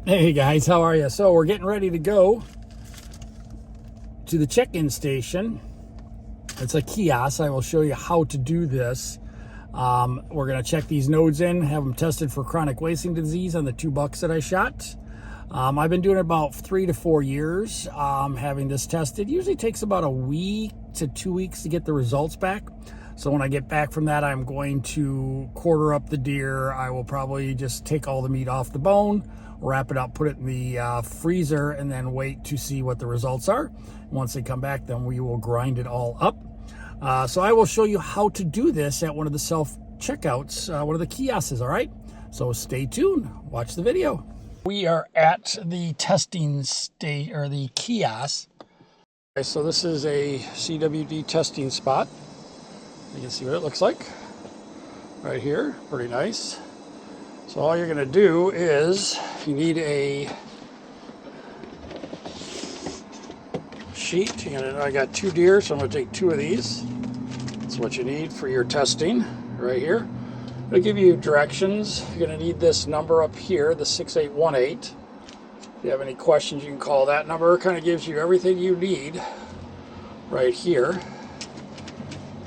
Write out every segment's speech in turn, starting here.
Hey guys, how are you? So we're getting ready to go to the check-in station. It's a kiosk. I will show you how to do this. We're going to check these nodes in, have them tested for chronic wasting disease on the 2 bucks that I shot. I've been doing it about 3 to 4 years, having this tested. Usually takes about a week to 2 weeks to get the results back. So when I get back from that, I'm going to quarter up the deer. I will probably just take all the meat off the bone, wrap it up, put it in the freezer, and then wait to see what the results are. Once they come back, then we will grind it all up. So I will show you how to do this at one of the self-checkouts, one of the kiosks, all right? So stay tuned, watch the video. We are at the testing state, or the kiosk. Okay, so this is a CWD testing spot. You can see what it looks like right here, pretty nice. So all you're gonna do is, you need a sheet. I got 2 deer, so I'm gonna take 2 of these. That's what you need for your testing right here. It'll give you directions. You're gonna need this number up here, the 6818. If you have any questions, you can call that number. It kind of gives you everything you need right here.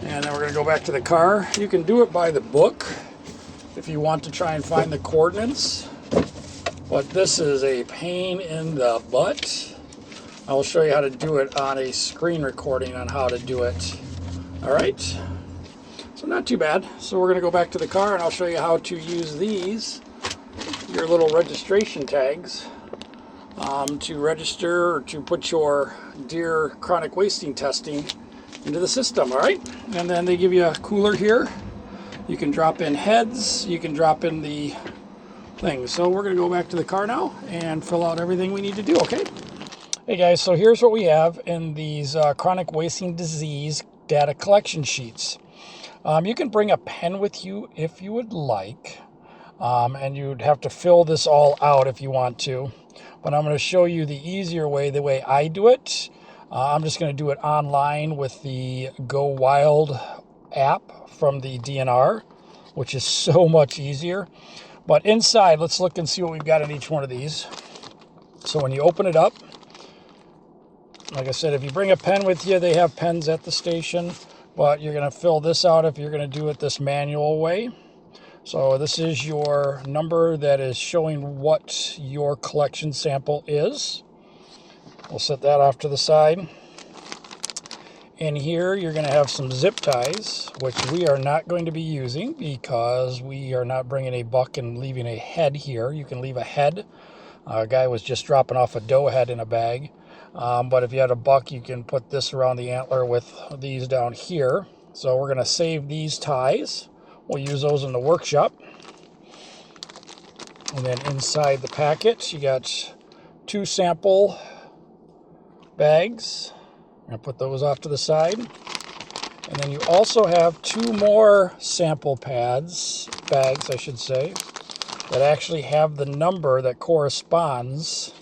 And then we're gonna go back to the car. You can do it by the book if you want to try and find the coordinates, but this is a pain in the butt. I will show you how to do it on a screen recording on how to do it. All right, so not too bad. So we're gonna go back to the car and I'll show you how to use these, your little registration tags, to register or to put your deer chronic wasting testing into the system, all right? And then they give you a cooler here. You can drop in heads, you can drop in the things. So we're gonna go back to the car now and fill out everything we need to do, okay? Hey guys, so here's what we have in these chronic wasting disease data collection sheets. You can bring a pen with you if you would like, and you'd have to fill this all out if you want to. But I'm gonna show you the easier way, the way I do it. I'm just gonna do it online with the Go Wild app from the DNR, which is so much easier. But inside, let's look and see what we've got in each one of these. So when you open it up, like I said, if you bring a pen with you, they have pens at the station, but you're gonna fill this out if you're gonna do it this manual way. So this is your number that is showing what your collection sample is. We'll set that off to the side. In here, you're going to have some zip ties, which we are not going to be using because we are not bringing a buck and leaving a head here. You can leave a head. A guy was just dropping off a doe head in a bag. But if you had a buck, you can put this around the antler with these down here. So we're going to save these ties. We'll use those in the workshop. And then inside the packet, you got 2 sample bags. I'm going to put those off to the side. And then you also have 2 more sample bags, I should say, that actually have the number that corresponds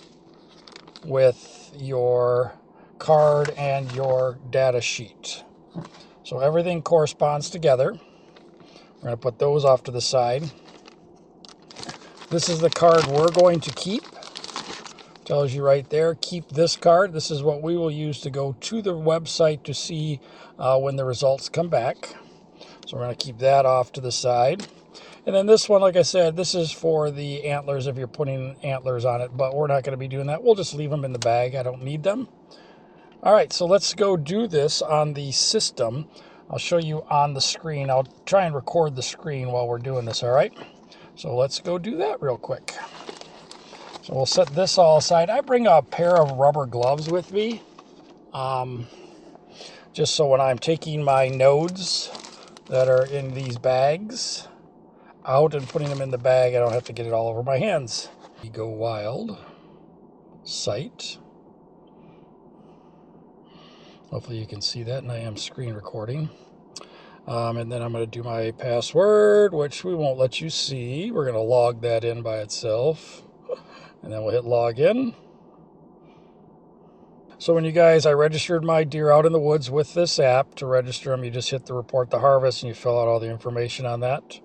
with your card and your data sheet. So everything corresponds together. We're going to put those off to the side. This is the card we're going to keep. Tells you right there, keep this card. This is what we will use to go to the website to see when the results come back. So we're going to keep that off to the side. And then this one, like I said, this is for the antlers if you're putting antlers on it, but we're not going to be doing that. We'll just leave them in the bag. I don't need them. All right, so let's go do this on the system. I'll show you on the screen. I'll try and record the screen while we're doing this, all right? So let's go do that real quick. So we'll set this all aside. I bring a pair of rubber gloves with me, just so when I'm taking my nodes that are in these bags out and putting them in the bag, I don't have to get it all over my hands. We Go Wild site. Hopefully you can see that, and I am screen recording. And then I'm going to do my password, which we won't let you see. We're going to log that in by itself. And then we'll hit log in. So when you guys, I registered my deer out in the woods with this app. To register them, you just hit the report the harvest and you fill out all the information on that.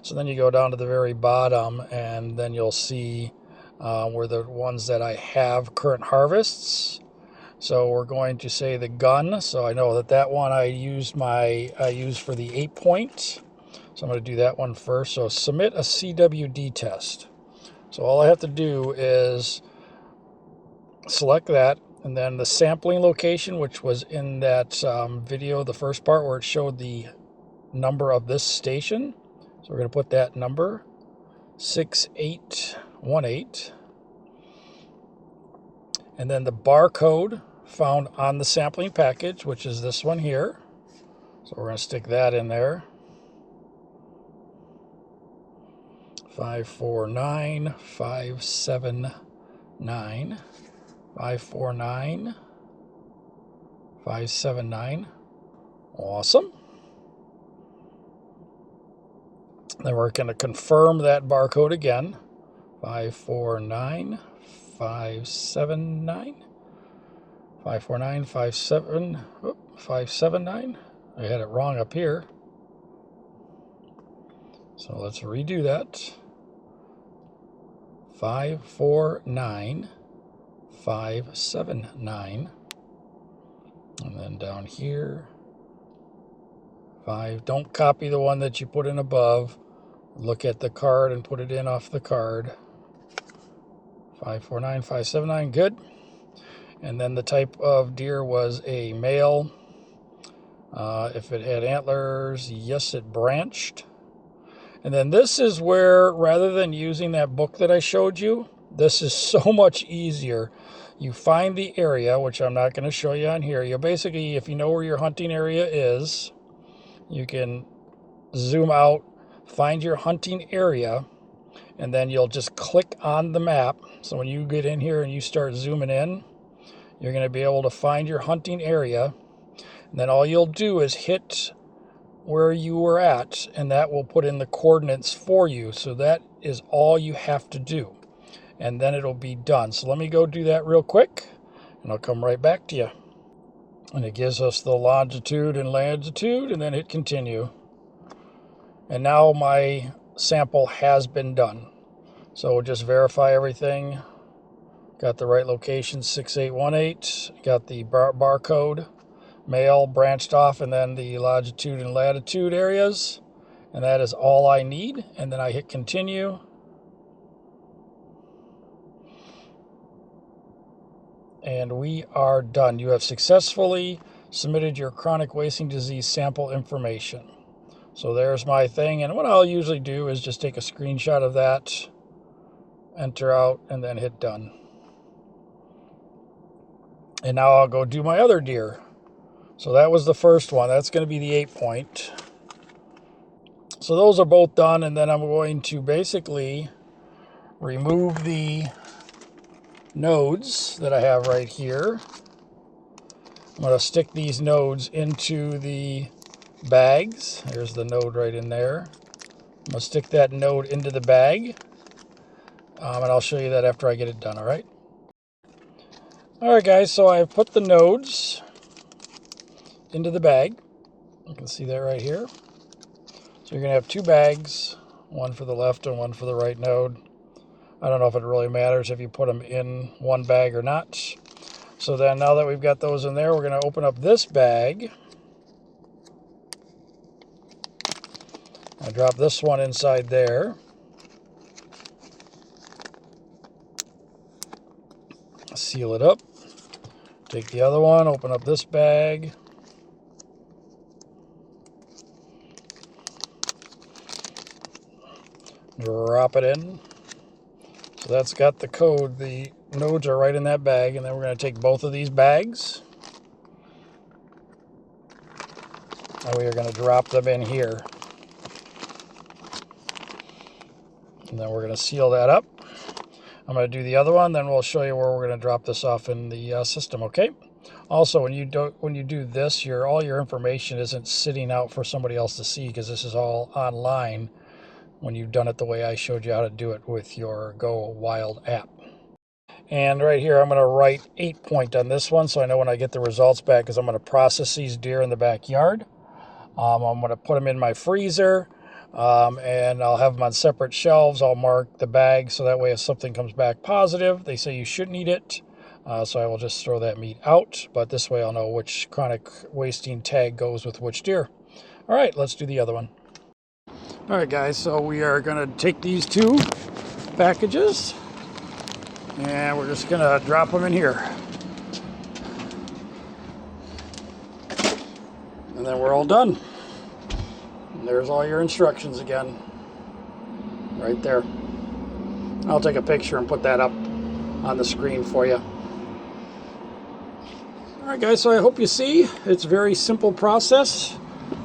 So then you go down to the very bottom and then you'll see were the ones that I have current harvests. So we're going to say the gun. So I know that that one I used for the 8-point. So I'm going to do that one first. So submit a CWD test. So all I have to do is select that, and then the sampling location, which was in that video, the first part where it showed the number of this station. So we're going to put that number, 6818. And then the barcode found on the sampling package, which is this one here. So we're going to stick that in there. 549579. 549579. Awesome. Then we're going to confirm that barcode again. 549579. 579. I had it wrong up here. So let's redo that. 549579. And then down here, 5. Don't copy the one that you put in above. Look at the card and put it in off the card. 549579. Good. And then the type of deer was a male. If it had antlers, yes, it branched. And then this is where, rather than using that book that I showed you, this is so much easier. You find the area, which I'm not going to show you on here. You basically, if you know where your hunting area is, you can zoom out, find your hunting area, and then you'll just click on the map. So when you get in here and you start zooming in, you're going to be able to find your hunting area. And then all you'll do is hit where you were at, and that will put in the coordinates for you. So that is all you have to do. And then it'll be done. So let me go do that real quick, and I'll come right back to you. And it gives us the longitude and latitude, and then hit continue. And now my sample has been done. So we'll just verify everything. Got the right location, 6818. Got the barcode, male, branched off, and then the longitude and latitude areas. And that is all I need. And then I hit continue. And we are done. You have successfully submitted your chronic wasting disease sample information. So there's my thing. And what I'll usually do is just take a screenshot of that, enter out, and then hit done. And now I'll go do my other deer. So that was the first one. That's going to be the 8-point. So those are both done. And then I'm going to basically remove the nodes that I have right here. I'm going to stick these nodes into the bags. There's the node right in there. I'm going to stick that node into the bag. And I'll show you that after I get it done, all right? All right, guys, so I've put the nodes into the bag. You can see that right here. So you're going to have 2 bags, one for the left and one for the right node. I don't know if it really matters if you put them in one bag or not. So then now that we've got those in there, we're going to open up this bag. I drop this one inside there. Seal it up. Take the other one, open up this bag. Drop it in. So that's got the code. The nodes are right in that bag. And then we're going to take both of these bags. And we are going to drop them in here. And then we're going to seal that up. I'm going to do the other one, then we'll show you where we're going to drop this off in the system, okay? Also, when you do this, all your information isn't sitting out for somebody else to see, because this is all online when you've done it the way I showed you how to do it with your Go Wild app. And right here, I'm going to write 8-point on this one, so I know when I get the results back, because I'm going to process these deer in the backyard. I'm going to put them in my freezer. And I'll have them on separate shelves. I'll mark the bag so that way if something comes back positive, they say you shouldn't eat it. So I will just throw that meat out, but this way I'll know which chronic wasting tag goes with which deer. All right, let's do the other one. All right, guys, so we are going to take these two packages and we're just going to drop them in here. And then we're all done. And there's all your instructions again, right there. I'll take a picture and put that up on the screen for you. All right, guys, so I hope you see it's a very simple process.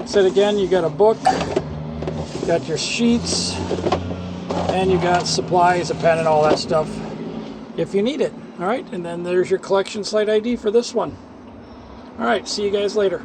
Said again, you got a book, got your sheets, and you got supplies, a pen, and all that stuff if you need it. All right, and then there's your collection site ID for this one. All right, see you guys later.